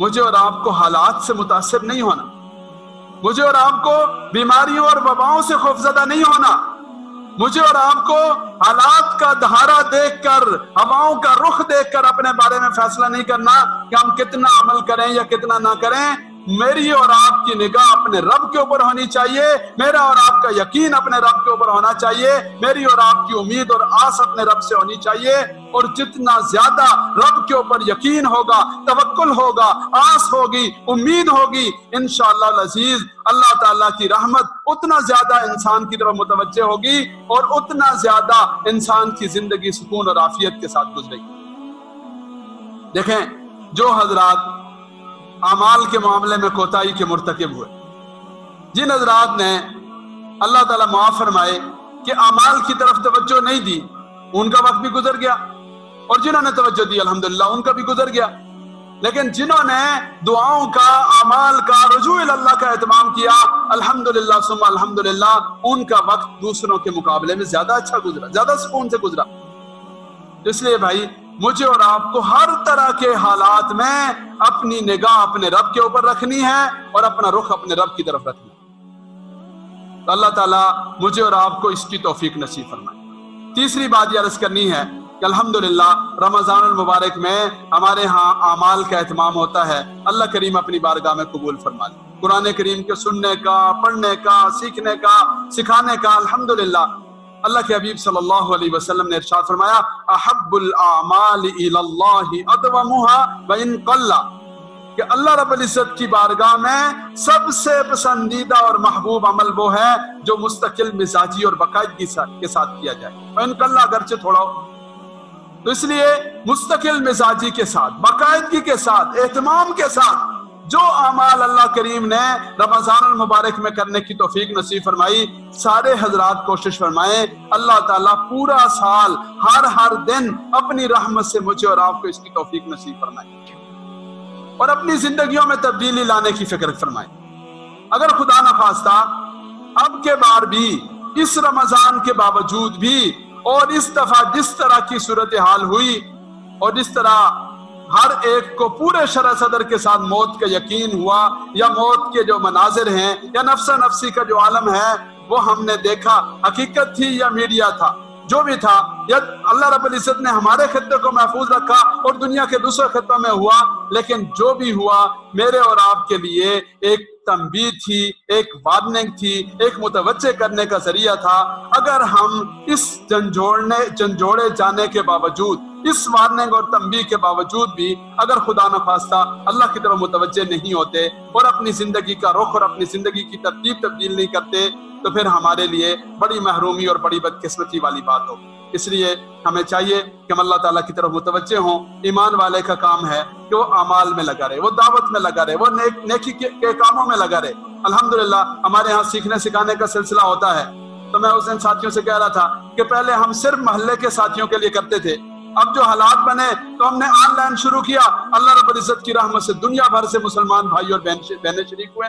مجھے اور آپ کو حالات سے متاثر نہیں ہونا، مجھے اور آپ کو بیماریوں اور وباؤں سے خوفزدہ نہیں ہونا، مجھے اور آپ کو حالات کا دھارا دیکھ کر، ہواؤں کا رخ دیکھ کر اپنے بارے میں فیصلہ نہیں کرنا کہ ہم کتنا عمل کریں یا کتنا نہ کریں۔ میری اور آپ کی نگاہ اپنے رب کے اوپر ہونی چاہیے، میرا اور آپ کا یقین اپنے رب کے اوپر ہونا چاہیے، میری اور آپ کی امید اور آس اپنے رب سے ہونی چاہیے۔ اور جتنا زیادہ رب کے اوپر یقین ہوگا، توکل ہوگا، آس ہوگی، امید ہوگی، انشاءاللہ العزیز اللہ تعالیٰ کی رحمت اتنا زیادہ انسان کی طرف متوجہ ہوگی اور اتنا زیادہ انسان کی زندگی سکون اور عافیت کے ساتھ گزرے گی۔ دیکھیں، جو حضرات اعمال کے معاملے میں کوتاہی کے مرتکب ہوئے، جن حضرات نے اللہ تعالیٰ معاف فرمائے کہ اعمال کی طرف توجہ نہیں دی، ان کا وقت بھی گزر گیا، اور جنہوں نے توجہ دی الحمدللہ ان کا بھی گزر گیا۔ لیکن جنہوں نے دعاؤں کا، اعمال کا، رجوع اللہ کا اہتمام کیا، الحمدللہ ثم الحمدللہ، ان کا وقت دوسروں کے مقابلے میں زیادہ اچھا گزرا، زیادہ سکون سے گزرا۔ اس لیے بھائی، مجھے اور آپ کو ہر طرح کے حالات میں اپنی نگاہ اپنے رب کے اوپر رکھنی ہے اور اپنا رخ اپنے رب کی طرف رکھنا ہے۔ تو اللہ تعالیٰ مجھے اور آپ کو اس کی توفیق نصیب فرمائے۔ تیسری بات یہ عرض کرنی ہے کہ الحمدللہ رمضان المبارک میں ہمارے ہاں اعمال کا اہتمام ہوتا ہے، اللہ کریم اپنی بارگاہ میں قبول فرما لے۔ قرآن کریم کے سننے کا، پڑھنے کا، سیکھنے کا، سکھانے کا، الحمدللہ اللہ کے حبیب صلی اللہ علیہ وسلم نے ارشاد فرمایا، احب الاعمال الی اللہ ادومها وان قل، کہ اللہ رب العزت کی بارگاہ میں سب سے پسندیدہ اور محبوب عمل وہ ہے جو مستقل مزاجی اور باقاعدگی کے ساتھ کیا جائے، وان قل، اگرچہ تھوڑا ہو۔ تو اس لیے مستقل مزاجی کے ساتھ، باقاعدگی کے ساتھ، اہتمام کے ساتھ جو اعمال اللہ کریم نے رمضان المبارک میں کرنے کی توفیق نصیب فرمائی، سارے حضرات کوشش فرمائیں اللہ تعالیٰ پورا سال ہر دن اپنی رحمت سے مجھے اور آپ کو اس کی توفیق نصیب فرمائے اور اپنی زندگیوں میں تبدیلی لانے کی فکر فرمائے۔ اگر خدا نخواستہ اب کے بار بھی، اس رمضان کے باوجود بھی، اور اس دفعہ جس طرح کی صورتحال ہوئی اور جس طرح ہر ایک کو پورے شرح صدر کے ساتھ موت کا یقین ہوا، یا موت کے جو مناظر ہیں یا نفسا نفسی کا جو عالم ہے وہ ہم نے دیکھا، حقیقت تھی یا میڈیا تھا، جو بھی تھا، یا اللہ رب العزت نے ہمارے خطے کو محفوظ رکھا اور دنیا کے دوسرے خطوں میں ہوا، لیکن جو بھی ہوا میرے اور آپ کے لیے ایک تنبیہ تھی، ایک وارننگ تھی، ایک متوجہ کرنے کا ذریعہ تھا۔ اگر ہم اس جھنجھوڑے جانے کے باوجود، اس وارننگ اور تنبیہ کے باوجود بھی اگر خدا نخواستہ اللہ کی طرف متوجہ نہیں ہوتے اور اپنی زندگی کا رخ اور اپنی زندگی کی ترتیب تبدیل نہیں کرتے، تو پھر ہمارے لیے بڑی محرومی اور بڑی بدقسمتی والی بات ہوگی۔ اس لیے ہمیں چاہیے کہ ہم اللہ تعالیٰ کی طرف متوجہ ہوں۔ ایمان والے کا کام ہے کہ وہ اعمال میں لگا رہے، وہ دعوت میں لگا رہے، وہ نیکی کے کاموں میں لگا رہے۔ الحمدللہ ہمارے ہاں سیکھنے سکھانے کا سلسلہ ہوتا ہے، تو میں اس دن ساتھیوں سے کہہ رہا تھا کہ پہلے ہم صرف محلے کے ساتھیوں کے لیے کرتے تھے، اب جو حالات بنے تو ہم نے آن لائن شروع کیا۔ اللہ رب العزت کی رحمت سے دنیا بھر سے مسلمان بھائی اور بہنیں شریک ہوئے،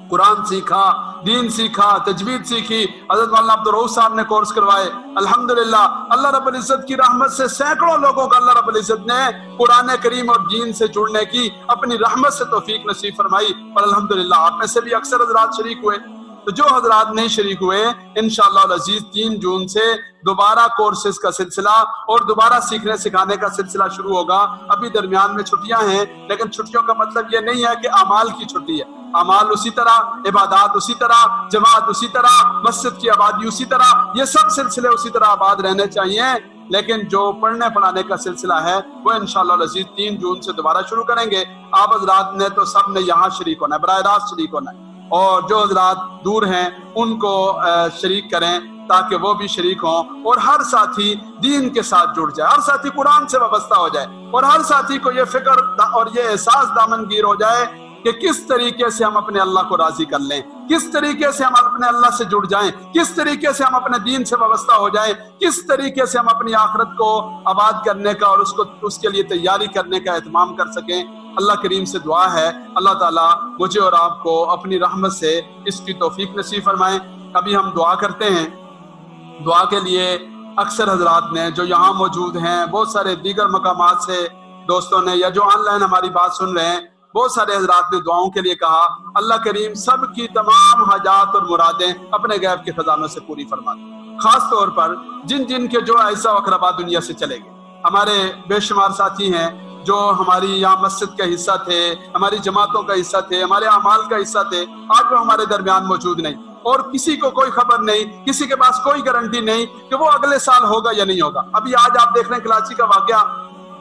قرآن سیکھا، دین سیکھا، تجوید سیکھی، حضرت مولانا عبدالرؤوف صاحب نے کورس کروائے۔ الحمدللہ اللہ رب العزت کی رحمت سے سینکڑوں لوگوں کو اللہ رب العزت نے قرآن کریم اور دین سے جڑنے کی اپنی رحمت سے توفیق نصیب فرمائی، اور الحمدللہ آپ میں سے بھی اکثر حضرات شریک ہوئے۔ تو جو حضرات نہیں شریک ہوئے، انشاءاللہ العزیز 3 جون سے دوبارہ کورسز کا سلسلہ اور دوبارہ سیکھنے سکھانے کا سلسلہ شروع ہوگا۔ ابھی درمیان میں چھٹیاں ہیں، لیکن چھٹیوں کا مطلب یہ نہیں ہے کہ اعمال کی چھٹی ہے۔ اعمال اسی طرح، عبادات اسی طرح، جماعت اسی طرح، مسجد کی آبادی اسی طرح، یہ سب سلسلے اسی طرح آباد رہنے چاہیے۔ لیکن جو پڑھنے پڑھانے کا سلسلہ ہے وہ انشاءاللہ العزیز 3 جون سے دوبارہ شروع کریں گے۔ آپ حضرات نے تو سب نے یہاں شریک ہونا ہے، براہ راست شریک ہونا ہے، اور جو حضرات دور ہیں ان کو شریک کریں تاکہ وہ بھی شریک ہوں، اور ہر ساتھی دین کے ساتھ جڑ جائے، ہر ساتھی قرآن سے وابستہ ہو جائے، اور ہر ساتھی کو یہ فکر اور یہ احساس دامنگیر ہو جائے کہ کس طریقے سے ہم اپنے اللہ کو راضی کر لیں، کس طریقے سے ہم اپنے اللہ سے جڑ جائیں، کس طریقے سے ہم اپنے دین سے وابستہ ہو جائیں، کس طریقے سے ہم اپنی آخرت کو آباد کرنے کا اور اس کے لیے تیاری کرنے کا اہتمام کر سکیں۔ اللہ کریم سے دعا ہے اللہ تعالیٰ مجھے اور آپ کو اپنی رحمت سے اس کی توفیق نصیب فرمائیں۔ ابھی ہم دعا کرتے ہیں، دعا کے لیے اکثر حضرات نے جو یہاں موجود ہیں، بہت سارے دیگر مقامات سے دوستوں نے یا جو آن لائن ہماری بات سن رہے ہیں، بہت سارے حضرات نے دعاؤں کے لیے کہا، اللہ کریم سب کی تمام حاجات اور مرادیں اپنے غیب کے خزانوں سے پوری فرما دے، خاص طور پر جن جن کے جو ایسا اقربا دنیا سے چلے گئے۔ ہمارے بے شمار ساتھی ہیں جو ہماری یہاں مسجد کا حصہ تھے، ہماری جماعتوں کا حصہ تھے، ہمارے اعمال کا حصہ تھے، آج وہ ہمارے درمیان موجود نہیں، اور کسی کو کوئی خبر نہیں، کسی کے پاس کوئی گارنٹی نہیں کہ وہ اگلے سال ہوگا یا نہیں ہوگا۔ ابھی آج آپ دیکھ رہے ہیں کراچی کا واقعہ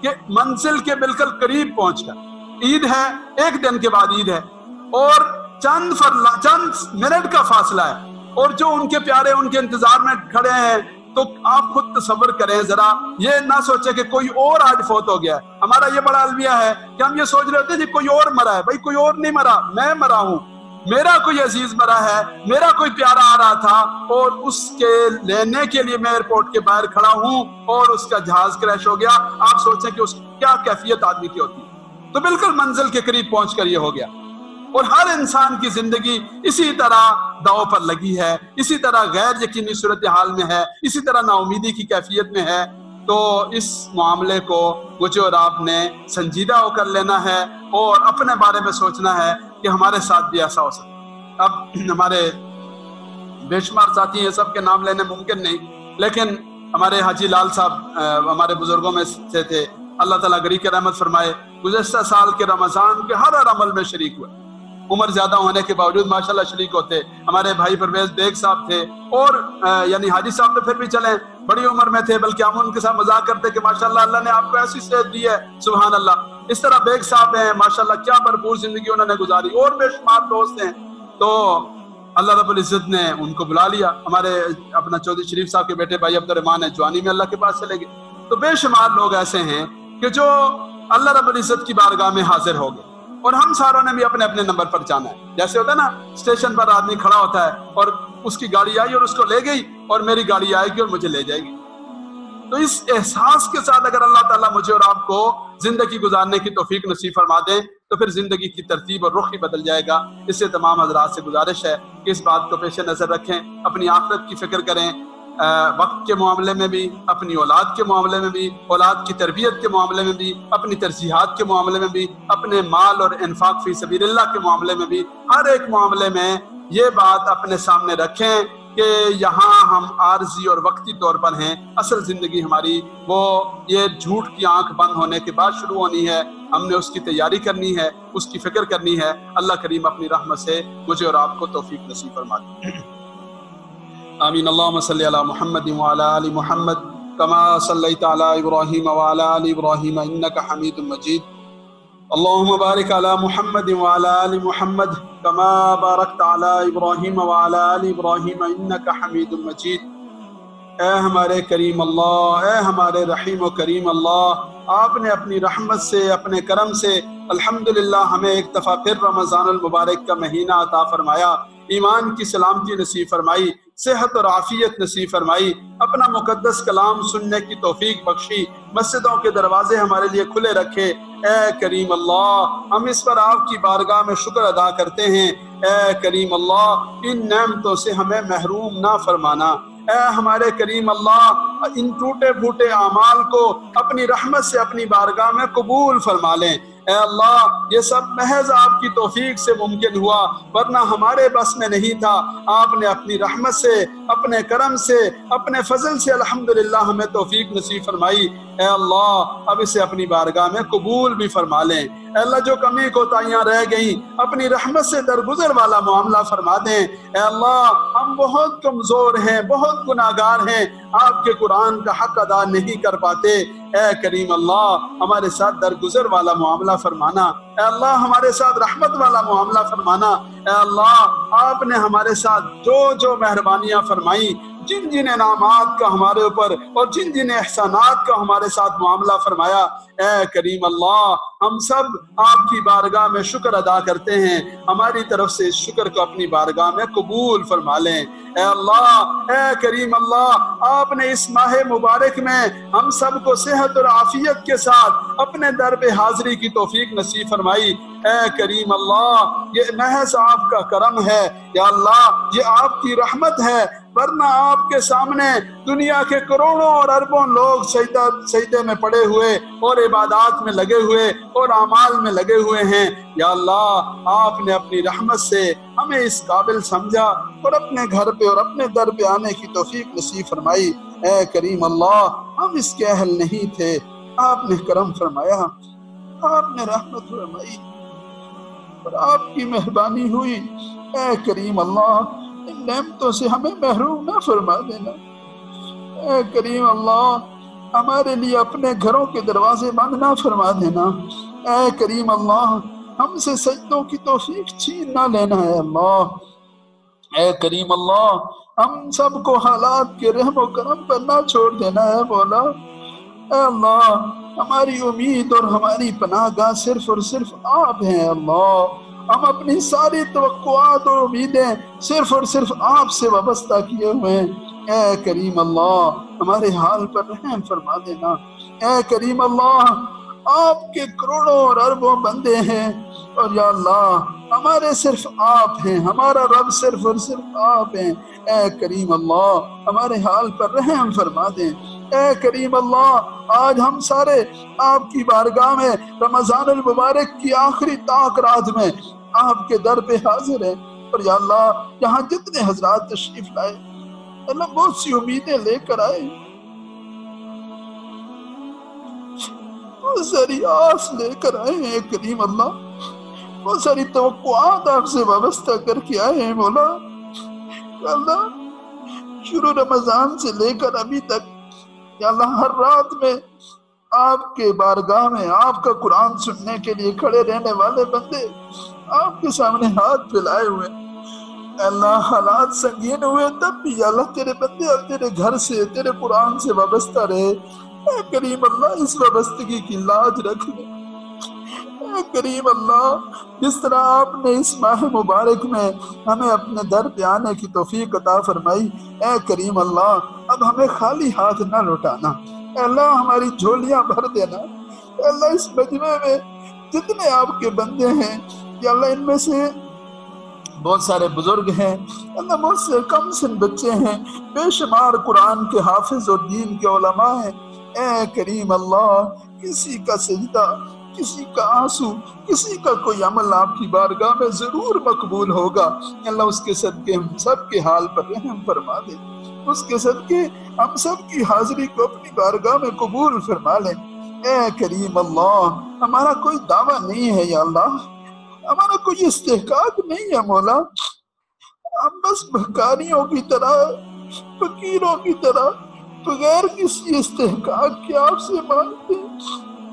کہ منزل کے بالکل قریب پہنچ کر، عید ہے، ایک دن کے بعد عید ہے، اور چند منٹ کا فاصلہ ہے، اور جو ان کے پیارے ان کے انتظار میں کھڑے ہیں، تو آپ خود تصور کریں ذرا، یہ نہ سوچیں کہ کوئی اور آج فوت ہو گیا ہے۔ ہمارا یہ بڑا المیہ ہے کہ ہم یہ سوچ رہے ہوتے ہیں کہ کوئی اور مرا ہے۔ بھائی کوئی اور نہیں مرا، میں مرا ہوں، میرا کوئی عزیز مرا ہے، میرا کوئی پیارا آ رہا تھا، اور اس کے لینے کے لیے میں ایئرپورٹ کے باہر کھڑا ہوں اور اس کا جہاز کریش ہو گیا۔ آپ سوچیں کہ اس کیا کیفیت آدمی کی ہوتی ہے۔ تو بالکل منزل کے قریب پہنچ کر یہ ہو گیا، اور ہر انسان کی زندگی اسی طرح داؤ پر لگی ہے، اسی طرح غیر یقینی صورتحال میں ہے، اسی طرح نا امیدی کی کیفیت میں ہے۔ تو اس معاملے کو مجھے اور آپ نے سنجیدہ ہو کر لینا ہے، اور اپنے بارے میں سوچنا ہے کہ ہمارے ساتھ بھی ایسا ہو سکتا ہے۔ اب ہمارے بے شمار ساتھی ہیں، سب کے نام لینے ممکن نہیں، لیکن ہمارے حاجی لال صاحب ہمارے بزرگوں میں سے تھے، اللہ تعالیٰ غریق رحمت فرمائے، گزشتہ سال کے رمضان کے ہر عمل میں شریک ہوئے، عمر زیادہ ہونے کے باوجود ماشاءاللہ شریک ہوتے۔ ہمارے بھائی پرویز بیگ صاحب تھے، اور یعنی حاجی صاحب تو پھر بھی چلیں بڑی عمر میں تھے، بلکہ ہم ان کے ساتھ مذاق کرتے کہ ماشاءاللہ اللہ نے آپ کو ایسی صحت دی ہے، سبحان اللہ۔ اس طرح بیگ صاحب ہیں ماشاءاللہ، کیا بھرپور زندگی انہوں نے گزاری، اور بے شمار دوست ہیں۔ تو اللہ رب العزت نے ان کو بلا لیا۔ ہمارے اپنا چودھری شریف صاحب کے بیٹے بھائی عبد الرحمان ہیں، جوانی میں اللہ کے پاس چلے گئے۔ تو بے شمار لوگ ایسے ہیں کہ جو اللہ رب العزت کی بارگاہ میں حاضر ہو گئے، اور ہم ساروں نے بھی اپنے اپنے نمبر پر جانا ہے۔ جیسے ہوتا ہے نا، اسٹیشن پر آدمی کھڑا ہوتا ہے اور اس کی گاڑی آئی اور اس کو لے گئی، اور میری گاڑی آئے گی اور مجھے لے جائے گی۔ تو اس احساس کے ساتھ اگر اللہ تعالیٰ مجھے اور آپ کو زندگی گزارنے کی توفیق نصیب فرما دیں، تو پھر زندگی کی ترتیب اور رخ ہی بدل جائے گا۔ اس سے تمام حضرات سے گزارش ہے کہ اس بات کو پیش نظر رکھیں، اپنی آخرت کی فکر کریں، وقت کے معاملے میں بھی، اپنی اولاد کے معاملے میں بھی، اولاد کی تربیت کے معاملے میں بھی، اپنی ترجیحات کے معاملے میں بھی، اپنے مال اور انفاق فی سبیل اللہ کے معاملے میں بھی، ہر ایک معاملے میں یہ بات اپنے سامنے رکھیں کہ یہاں ہم عارضی اور وقتی طور پر ہیں، اصل زندگی ہماری وہ یہ جھوٹ کی آنکھ بند ہونے کے بعد شروع ہونی ہے۔ ہم نے اس کی تیاری کرنی ہے، اس کی فکر کرنی ہے۔ اللہ کریم اپنی رحمت سے مجھے اور آپ کو توفیق نصیب فرما دے۔ آمین۔ اللہم صلی علی محمد وعلی آل محمد کما صلیت علی ابراہیم وعلی آل ابراہیم انک حمید مجید۔ اللہم بارک علی محمد وعلی آل محمد کما بارکت علی ابراہیم وعلی آل ابراہیم انک حمید مجید۔ اے ہمارے کریم اللہ، اے ہمارے رحیم و کریم اللہ، آپ نے اپنی رحمت سے، اپنے کرم سے الحمدللہ ہمیں ایک دفعہ پھر رمضان المبارک کا مہینہ عطا فرمایا، ایمان کی سلامتی نصیب فرمائی، صحت اور عافیت نصیب فرمائی، اپنا مقدس کلام سننے کی توفیق بخشی، مسجدوں کے دروازے ہمارے لیے کھلے رکھے۔ اے کریم اللہ، ہم اس پر آپ کی بارگاہ میں شکر ادا کرتے ہیں۔ اے کریم اللہ، ان نعمتوں سے ہمیں محروم نہ فرمانا۔ اے ہمارے کریم اللہ، ان ٹوٹے پھوٹے اعمال کو اپنی رحمت سے اپنی بارگاہ میں قبول فرما لیں۔ اے اللہ، یہ سب محض آپ کی توفیق سے ممکن ہوا، ورنہ ہمارے بس میں نہیں تھا۔ آپ نے اپنی رحمت سے، اپنے کرم سے، اپنے فضل سے الحمدللہ ہمیں توفیق نصیب فرمائی۔ اے اللہ، اب اسے اپنی بارگاہ میں قبول بھی فرما لیں۔ اے اللہ، جو کمی کوتاہیاں رہ گئیں اپنی رحمت سے درگزر والا معاملہ فرما دیں۔ اے اللہ، ہم بہت کمزور ہیں، بہت گناہگار ہیں، آپ کے قرآن کا حق ادا نہیں کر پاتے۔ اے کریم اللہ، ہمارے ساتھ درگزر والا معاملہ فرمانا۔ اے اللہ، ہمارے ساتھ رحمت والا معاملہ فرمانا۔ اے اللہ، آپ نے ہمارے ساتھ جو جو مہربانیاں فرمائیں، جن جن انعامات کا ہمارے اوپر اور جن جن احسانات کا ہمارے ساتھ معاملہ فرمایا، اے کریم اللہ، ہم سب آپ کی بارگاہ میں شکر ادا کرتے ہیں۔ ہماری طرف سے اس شکر کو اپنی بارگاہ میں قبول فرما لیں۔ اے اللہ، اے کریم اللہ، آپ نے اس ماہ مبارک میں ہم سب کو صحت اور عافیت کے ساتھ اپنے در پہ حاضری کی توفیق نصیب فرمائی۔ اے کریم اللہ، یہ محض آپ کا کرم ہے، یا اللہ یہ آپ کی رحمت ہے، ورنہ آپ کے سامنے دنیا کے کروڑوں اور اربوں لوگ سجدے میں پڑے ہوئے اور عبادات میں لگے ہوئے اور اعمال میں لگے ہوئے ہیں۔ یا اللہ آپ نے اپنی رحمت سے ہمیں اس قابل سمجھا اور اپنے گھر پہ اور اپنے در پہ آنے کی توفیق نصیب فرمائی۔ اے کریم اللہ ہم اس کے اہل نہیں تھے، آپ نے کرم فرمایا، آپ نے رحمت فرمائی اور آپ کی مہربانی ہوئی۔ اے کریم اللہ ان نعمتوں سے ہمیں محروم نہ فرما دینا۔ اے کریم اللہ ہمارے لیے اپنے گھروں کے دروازے بند نہ فرما دینا۔ اے کریم اللہ ہم سے سجدوں کی توفیق چھین نہ لینا ہے اللہ۔ اے کریم اللہ ہم سب کو حالات کے رحم و کرم پر نہ چھوڑ دینا ہے مولا۔ اے اللہ ہماری امید اور ہماری پناہ گاہ صرف اور صرف آپ ہیں اللہ۔ ہم اپنی ساری توقعات اور امیدیں صرف اور صرف آپ سے وابستہ کیے ہوئے ہیں۔ اے کریم اللہ ہمارے حال پر رحم فرما دینا۔ اے کریم اللہ آپ کے کروڑوں اور اربوں بندے ہیں اور یا اللہ ہمارے صرف آپ ہیں، ہمارا رب صرف اور صرف آپ ہیں۔ اے کریم اللہ ہمارے حال پر رحم فرما دیں۔ اے کریم اللہ آج ہم سارے آپ کی بارگاہ میں رمضان المبارک کی آخری طاق رات میں آپ کے در پہ حاضر ہیں اور یا اللہ یہاں جتنے حضرات تشریف لائے اللہ بہت سی امیدیں لے کر آئے، بہت ساری آس لے کر آئے ہیں کریم اللہ، بہت ساری توقعات آپ سے وابستہ کر کے آئے ہیں مولا۔ یا اللہ شروع رمضان سے لے کر ابھی تک یا اللہ ہر رات میں آپ کے بارگاہ میں آپ کا قرآن سننے کے لیے کھڑے رہنے والے بندے آپ کے سامنے ہاتھ پھیلائے ہوئے۔ اے اللہ حالات سنگین ہوئے تب بھی یا اللہ تیرے بندے اب تیرے گھر سے تیرے قرآن سے وابستہ رہے۔ اے کریم اللہ اس وابستگی کی لاج رکھ لے۔ اے کریم اللہ جس طرح آپ نے اس ماہ مبارک میں ہمیں اپنے در پہ آنے کی توفیق عطا فرمائی، اے کریم اللہ اب ہمیں خالی ہاتھ نہ لوٹانا۔ اے اللہ ہماری جھولیاں بھر دینا۔ اے اللہ اس مجمع میں جتنے آپ کے بندے ہیں یا اللہ ان میں سے بہت سارے بزرگ ہیں، اللہ بہت سے کم سن بچے ہیں، بے شمار قرآن کے حافظ اور دین کے علماء ہیں۔ اے کریم اللہ کسی کا سجدہ، کسی کا آنسو، کسی کا کوئی عمل آپ کی بارگاہ میں ضرور مقبول ہوگا۔ اللہ اس کے صدقے ہم سب کے حال پر رحم فرما دے، اس کے صدقے ہم سب کی حاضری کو اپنی بارگاہ میں قبول فرما لیں۔ اے کریم اللہ ہمارا کوئی دعویٰ نہیں ہے یا اللہ، ہمارا کوئی استحقاق نہیں ہے مولا، ہم بس بھکاریوں کی طرح فقیروں کی طرح بغیر کسی استحقاق کے آپ سے مانگتے ہیں۔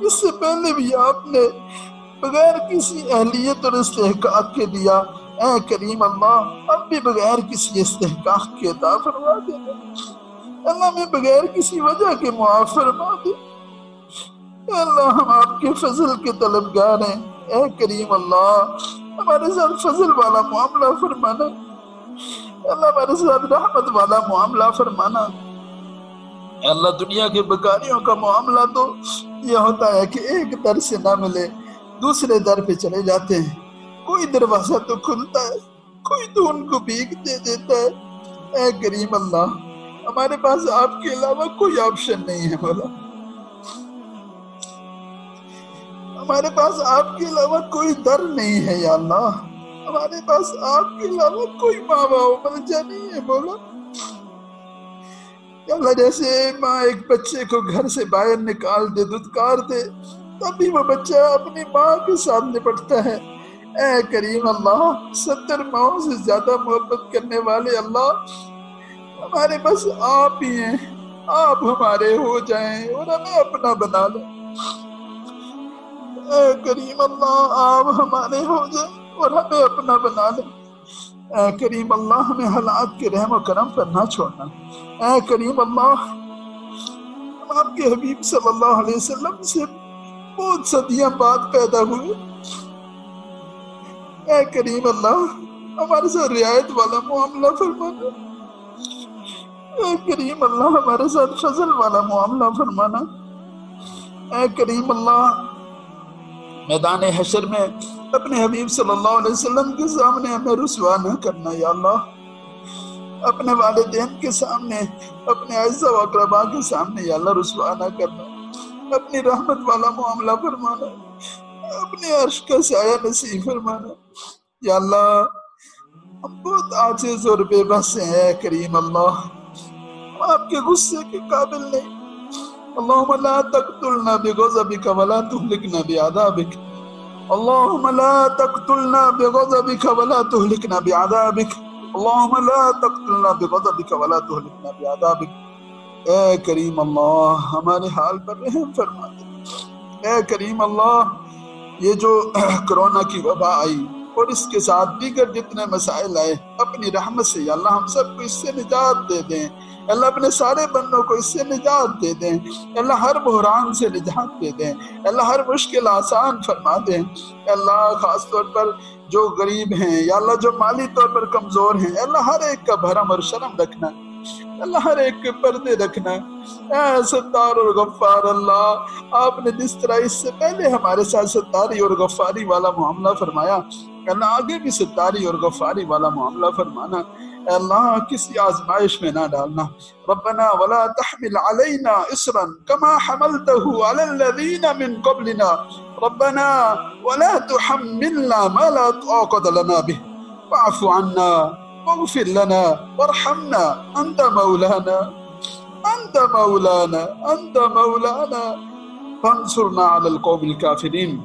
اس سے پہلے بھی آپ نے بغیر کسی اہلیت اور استحقاق کے دیا۔ اے کریم اللہ اب بھی بغیر کسی استحقاق کے عطا فرما دینا۔ اللہ میں بغیر کسی وجہ کے معاف فرما دے۔ اے اللہ ہم آپ کے فضل کے طلبگار ہیں۔ اے کریم اللہ ہمارے ساتھ فضل والا معاملہ فرمانا، اللہ ہمارے ساتھ رحمت والا معاملہ فرمانا۔ اے اللہ دنیا کے بکاریوں کا معاملہ تو یہ ہوتا ہے کہ ایک در سے نہ ملے دوسرے در پہ چلے جاتے ہیں، کوئی دروازہ تو کھلتا ہے، کوئی تو ان کو بھیگ دے دیتا ہے۔ اے کریم اللہ ہمارے پاس آپ کے علاوہ کوئی آپشن نہیں ہے مولا، ہمارے پاس آپ کے علاوہ کوئی در نہیں ہے یا اللہ، ہمارے پاس آپ کے علاوہ کوئی ماں باپ ملجا نہیں ہے مولا۔ یا اللہ جیسے ماں ایک بچے کو گھر سے باہر نکال دے، دھتکار دے، تب بھی وہ بچہ اپنی ماں کے ساتھ نپٹتا ہے۔ اے کریم اللہ 70 ماؤں سے زیادہ محبت کرنے والے اللہ ہمارے بس آپ ہی ہیں، آپ ہمارے ہو جائیں اور ہمیں اپنا بنا لیں۔ اے کریم اللہ آپ ہمارے ہو جائیں اور ہمیں اپنا بنا لیں۔ اے کریم اللہ ہمیں حالات کے رحم و کرم پر نہ چھوڑنا۔ اے کریم اللہ ہم آپ کے حبیب صلی اللہ علیہ وسلم سے بہت صدیاں بعد پیدا ہوئے۔ اے کریم اللہ ہمارے ساتھ رعایت والا معاملہ فرمانا، اے کریم اللہ ہمارے ساتھ فضل والا معاملہ فرمانا۔ اے کریم اللہ میدان حشر میں اپنے حبیب صلی اللہ علیہ وسلم کے سامنے ہمیں رسوا نہ کرنا یا اللہ۔ اپنے والدین کے سامنے، اپنے اعزاء و اقربا کے سامنے یا اللہ رسوا نہ کرنا، اپنی رحمت والا معاملہ فرمانا، اپنے عرش کا سایہ نصیب فرمانا۔ یا اللہ ہم بہت عاجز اور بے بس ہیں، اے کریم اللہ، ہم آپ کے غصے کے قابل نہیں۔ اللہم لا تقتلنا بغضبک ولا تہلکنا بعذابک، اللہم لا تقتلنا بغضبک ولا تہلکنا بعذابک، اللہم لا تقتلنا بغضبک ولا تہلکنا بعذابک۔ اے کریم اللہ ہمارے حال پر رحم فرما دے۔ اے کریم اللہ یہ جو کرونا کی وبا آئی اور اس کے ساتھ دیگر جتنے مسائل آئے، اپنی رحمت سے یا اللہ ہم سب کو اس سے نجات دے دیں۔ اللہ اپنے سارے بندوں کو اس سے نجات دے دیں۔ اللہ ہر بحران سے نجات دے دیں۔ اللہ ہر مشکل آسان فرما دیں۔ اللہ خاص طور پر جو غریب ہیں یا اللہ جو مالی طور پر کمزور ہیں، اللہ ہر ایک کا بھرم اور شرم رکھنا، اللہ ہر ایک کے پردے رکھنا۔ اے ستار اور غفار اللہ، آپ نے جس طرح اس سے پہلے ہمارے ساتھ ستاری اور غفاری والا معاملہ فرمایا، اللہ آگے بھی ستاری اور غفاری والا معاملہ فرمانا۔ اے اللہ کسی آزمائش میں نہ ڈالنا۔ ربنا ولا تحمل علينا اصرا كما حملته على الذين من قبلنا ربنا ولا تحملنا ما لا طاقة لنا به واعف عنا واغفر لنا وارحمنا انت مولانا انت مولانا انت مولانا فانصرنا على القوم الكافرين۔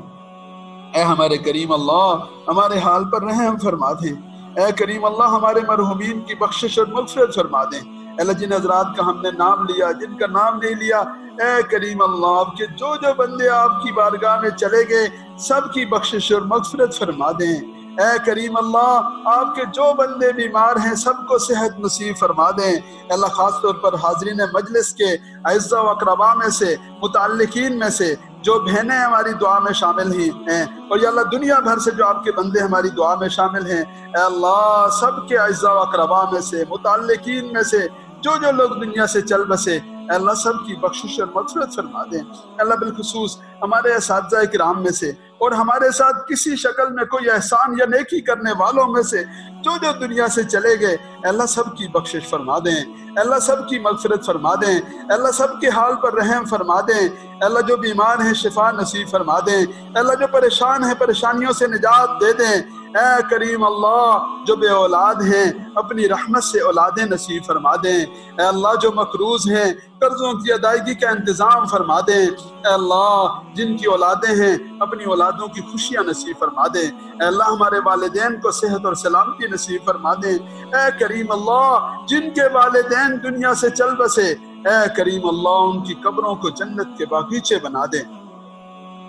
اے ہمارے کریم اللہ ہمارے حال پر رحم فرما دیں۔ اے کریم اللہ ہمارے مرحومین کی بخشش اور مغفرت فرما دیں۔ اللہ جن حضرات کا ہم نے نام لیا، جن کا نام نہیں لیا، اے کریم اللہ آپ کے جو جو بندے آپ کی بارگاہ میں چلے گئے سب کی بخشش اور مغفرت فرما دیں۔ اے کریم اللہ آپ کے جو بندے بیمار ہیں سب کو صحت نصیب فرما دیں۔ اللہ خاص طور پر حاضرین مجلس کے اعزاء و اقربا میں سے، متعلقین میں سے جو بہنیں ہماری دعا میں شامل ہیں، اور یا اللہ دنیا بھر سے جو آپ کے بندے ہماری دعا میں شامل ہیں، اے اللہ سب کے اعزاء و اقربا میں سے، متعلقین میں سے جو جو لوگ دنیا سے چل بسے، اے اللہ سب کی بخشش اور مغفرت فرما دیں۔ اللہ بالخصوص ہمارے اساتذہ کرام میں سے اور ہمارے ساتھ کسی شکل میں کوئی احسان یا نیکی کرنے والوں میں سے جو جو دنیا سے چلے گئے، اے اللہ سب کی بخشش فرما دیں، اے اللہ سب کی مغفرت فرما دیں، اے اللہ سب کے حال پر رحم فرما دیں، اے اللہ جو بیمار ہیں شفا نصیب فرما دیں، اے اللہ جو پریشان ہیں پریشانیوں سے نجات دے دیں۔ اے کریم اللہ جو بے اولاد ہیں اپنی رحمت سے اولادیں نصیب فرما دیں۔ اے اللہ جو مقروض ہیں قرضوں کی ادائیگی کا انتظام فرما دیں۔ اے اللہ جن کی اولادیں ہیں اپنی اولادوں کی خوشیاں نصیب فرما دیں۔ اے اللہ ہمارے والدین کو صحت اور سلامتی نصیب فرما دیں۔ اے کریم اللہ جن کے والدین دنیا سے چل بسے، اے کریم اللہ ان کی قبروں کو جنت کے باغیچے بنا دیں۔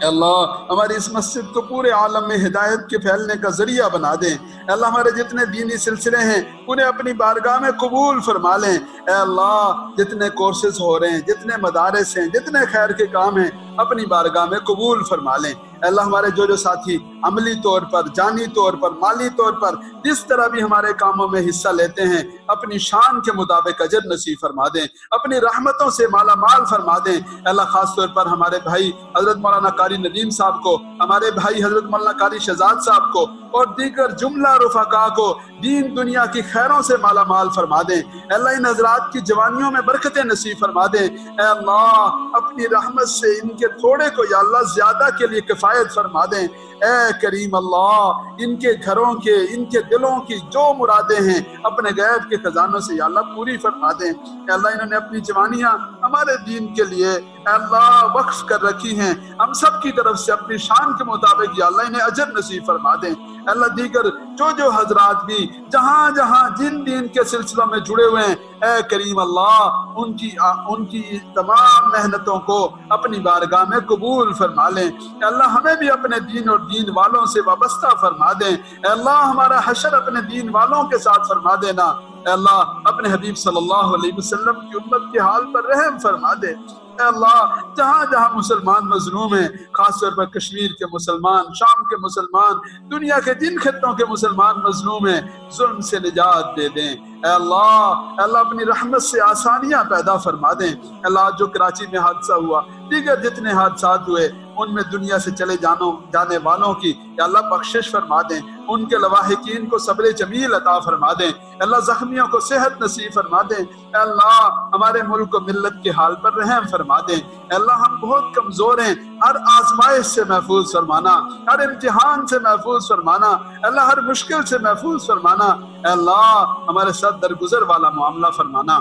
اے اللہ ہماری اس مسجد کو پورے عالم میں ہدایت کے پھیلنے کا ذریعہ بنا دیں۔ اے اللہ ہمارے جتنے دینی سلسلے ہیں انہیں اپنی بارگاہ میں قبول فرما لیں۔ اے اللہ جتنے کورسز ہو رہے ہیں، جتنے مدارس ہیں، جتنے خیر کے کام ہیں اپنی بارگاہ میں قبول فرما لیں۔ اے اللہ ہمارے جو جو ساتھی عملی طور پر، جانی طور پر، مالی طور پر جس طرح بھی ہمارے کاموں میں حصہ لیتے ہیں اپنی شان کے مطابق اجر نصیب فرما دیں، اپنی رحمتوں سے مالا مال فرما دیں۔ اے اللہ خاص طور پر ہمارے بھائی حضرت مولانا قاری ندیم صاحب کو، ہمارے بھائی حضرت مولانا قاری شہزاد صاحب کو اور دیگر جملہ رفقا کو دین دنیا کی خیروں سے مالا مال فرما دیں۔ اے اللہ ان حضرات کی جوانیوں میں برکتیں نصیب فرما دیں۔ اے اللہ اپنی رحمت سے ان کے تھوڑے کو یا اللہ زیادہ کے لیے کفایت فرما دیں۔ اے کریم اللہ ان کے گھروں کے، ان کے دلوں کی جو مرادیں ہیں اپنے غیب کے خزانوں سے یا اللہ پوری فرما دیں۔ اے اللہ انہوں نے اپنی جوانیاں ہمارے دین کے لیے اے اللہ وقف کر رکھی ہیں، ہم سب کی طرف سے اپنی شان کے مطابق یا اللہ انہیں اجر نصیب فرما دیں۔ اے اللہ دیگر جو جو حضرات بھی جہاں جہاں جن دین کے سلسلوں میں جڑے ہوئے ہیں، اے کریم اللہ ان کی تمام محنتوں کو اپنی بارگاہ میں قبول فرما لیں۔ اے اللہ ہمیں بھی اپنے دین اور دین والوں سے وابستہ فرما دیں۔ اے اللہ ہمارا حشر اپنے دین والوں کے ساتھ فرما دینا۔ اے اللہ اپنے حبیب صلی اللہ علیہ وسلم کی امت کے حال پر رحم فرما دے۔ اے اللہ جہاں جہاں مسلمان مظلوم ہیں، خاص طور پر کشمیر کے مسلمان، شام کے مسلمان، دنیا کے جن خطوں کے مسلمان مظلوم ہیں، ظلم سے نجات دے دیں۔ اے اللہ اپنی رحمت سے آسانیاں پیدا فرما دیں۔ اے اللہ جو کراچی میں حادثہ ہوا، دیگر جتنے حادثات ہوئے ان میں دنیا سے چلے جانے والوں کی یا اللہ بخشش فرما دیں، ان کے لواحقین کو صبر جمیل عطا فرما دیں، اللہ زخمیوں کو صحت نصیب فرما دیں، اے اللہ ہمارے ملک و ملت کے حال پر رحم فرما دیں، اے اللہ ہم بہت کمزور ہیں، ہر آزمائش سے محفوظ فرمانا، ہر امتحان سے محفوظ فرمانا، اے اللہ ہر مشکل سے محفوظ فرمانا، اے اللہ ہمارے ساتھ درگزر والا معاملہ فرمانا،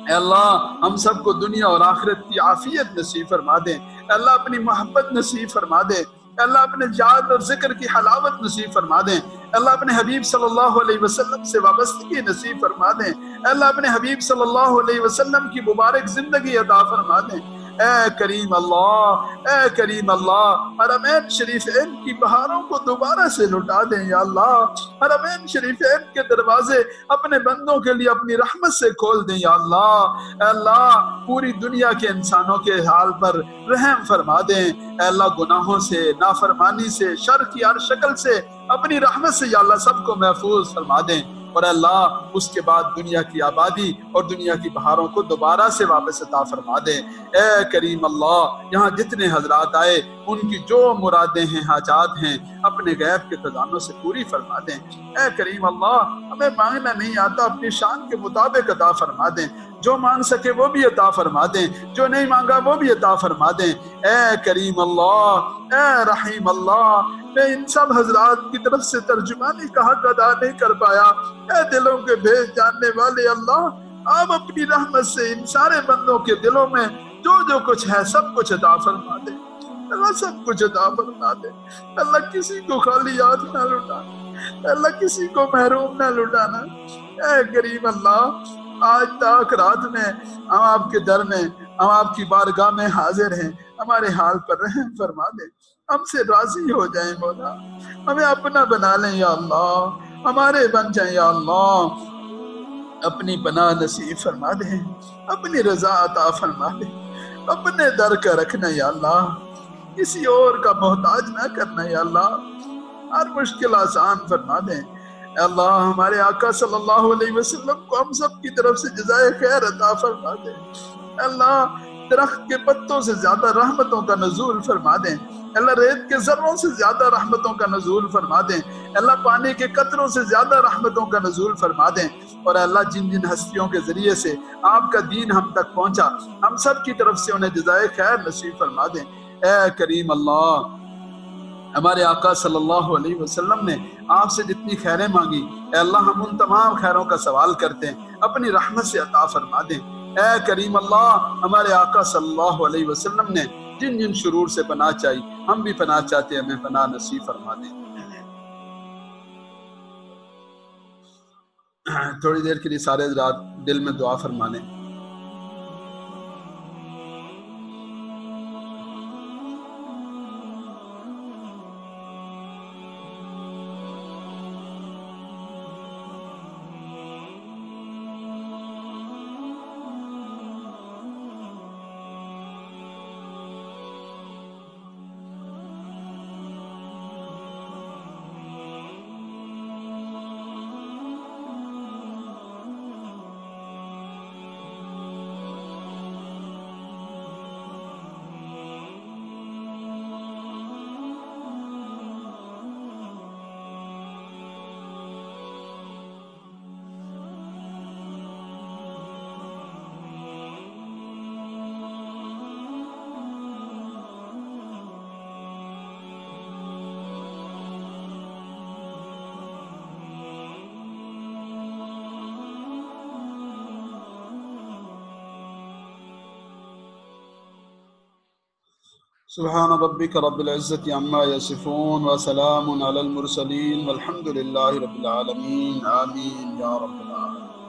اے اللہ ہم سب کو دنیا اور آخرت کی عافیت نصیب فرما دیں، اے اللہ اپنی محبت نصیب فرما دیں، اے اللہ اپنے یاد اور ذکر کی حلاوت نصیب فرما دیں، اے اللہ اپنے حبیب صلی اللہ علیہ وسلم سے وابستگی نصیب فرما دیں، اے اللہ اپنے حبیب صلی اللہ علیہ وسلم کی مبارک زندگی عطا فرما دیں، اے کریم اللہ حرمین شریفین کی بہاروں کو دوبارہ سے لٹا دیں یا اللہ، حرمین شریفین کے دروازے اپنے بندوں کے لیے اپنی رحمت سے کھول دیں یا اللہ، اے اللہ پوری دنیا کے انسانوں کے حال پر رحم فرما دیں، اے اللہ گناہوں سے، نافرمانی سے، شر کی ہر شکل سے اپنی رحمت سے یا اللہ سب کو محفوظ فرما دیں، اور اللہ اس کے بعد دنیا کی آبادی اور دنیا کی بہاروں کو دوبارہ سے واپس عطا فرما دیں، اے کریم اللہ یہاں جتنے حضرات آئے ان کی جو مرادیں ہیں، حاجات ہیں، اپنے غیب کے خزانوں سے پوری فرما دیں، اے کریم اللہ ہمیں مانگنا نہیں آتا، اپنی شان کے مطابق عطا فرما دیں، جو مانگ سکے وہ بھی عطا فرما دیں، جو نہیں مانگا وہ بھی عطا فرما دیں، اے کریم اللہ، اے رحیم اللہ میں ان سب حضرات کی طرف سے ترجمانی کا حق ادا نہیں کر پایا، اے دلوں کے بھیج جاننے والے اللہ آپ اپنی رحمت سے ان سارے بندوں کے دلوں میں جو کچھ ہے سب کچھ عطا فرما دے، اللہ سب کچھ عطا فرما دے، اللہ کسی کو خالی ہاتھ نہ لٹانا، اللہ کسی کو محروم نہ لٹانا، اے کریم اللہ آج تک رات میں ہم آپ کے در میں، ہم آپ کی بارگاہ میں حاضر ہیں، ہمارے حال پر رحم فرما دیں، ہم سے راضی ہو جائیں مولا، ہمیں اپنا بنا لیں یا اللہ، ہمارے بن جائیں یا اللہ، اپنی پناہ نصیب فرما دیں، اپنی رضا عطا فرما دیں، اپنے در کا رکھنا یا اللہ، کسی اور کا محتاج نہ کرنا یا اللہ، ہر مشکل آسان فرما دیں، اے اللہ ہمارے آقا صلی اللہ علیہ وسلم کو ہم سب کی طرف سے جزائے خیر عطا فرما دیں، اے اللہ درخت کے پتوں سے زیادہ رحمتوں کا نزول فرما دیں، اللہ ریت کے ذروں سے زیادہ رحمتوں کا نزول فرما دیں، اللہ پانی کے قطروں سے زیادہ رحمتوں کا نزول فرما دیں، اور اللہ جن جن ہستیوں کے ذریعے سے آپ کا دین ہم تک پہنچا ہم سب کی طرف سے انہیں جزائے خیر نصیب فرما دیں، اے کریم اللہ ہمارے آقا صلی اللہ علیہ وسلم نے آپ سے جتنی خیریں مانگی اے اللہ ہم ان تمام خیروں کا سوال کرتے ہیں، اپنی رحمت سے عطا فرما دیں، اے کریم اللہ ہمارے آقا صلی اللہ علیہ وسلم نے جن جن شرور سے پناہ چاہی ہم بھی پناہ چاہتے ہیں، ہمیں پناہ نصیب فرما دیں۔ تھوڑی دیر کے لیے سارے رات دل میں دعا فرما لیں۔ سبحان ربک رب العزت عما یصفون وسلام علی المرسلین والحمد للہ رب العالمین، آمین یا رب العالمین۔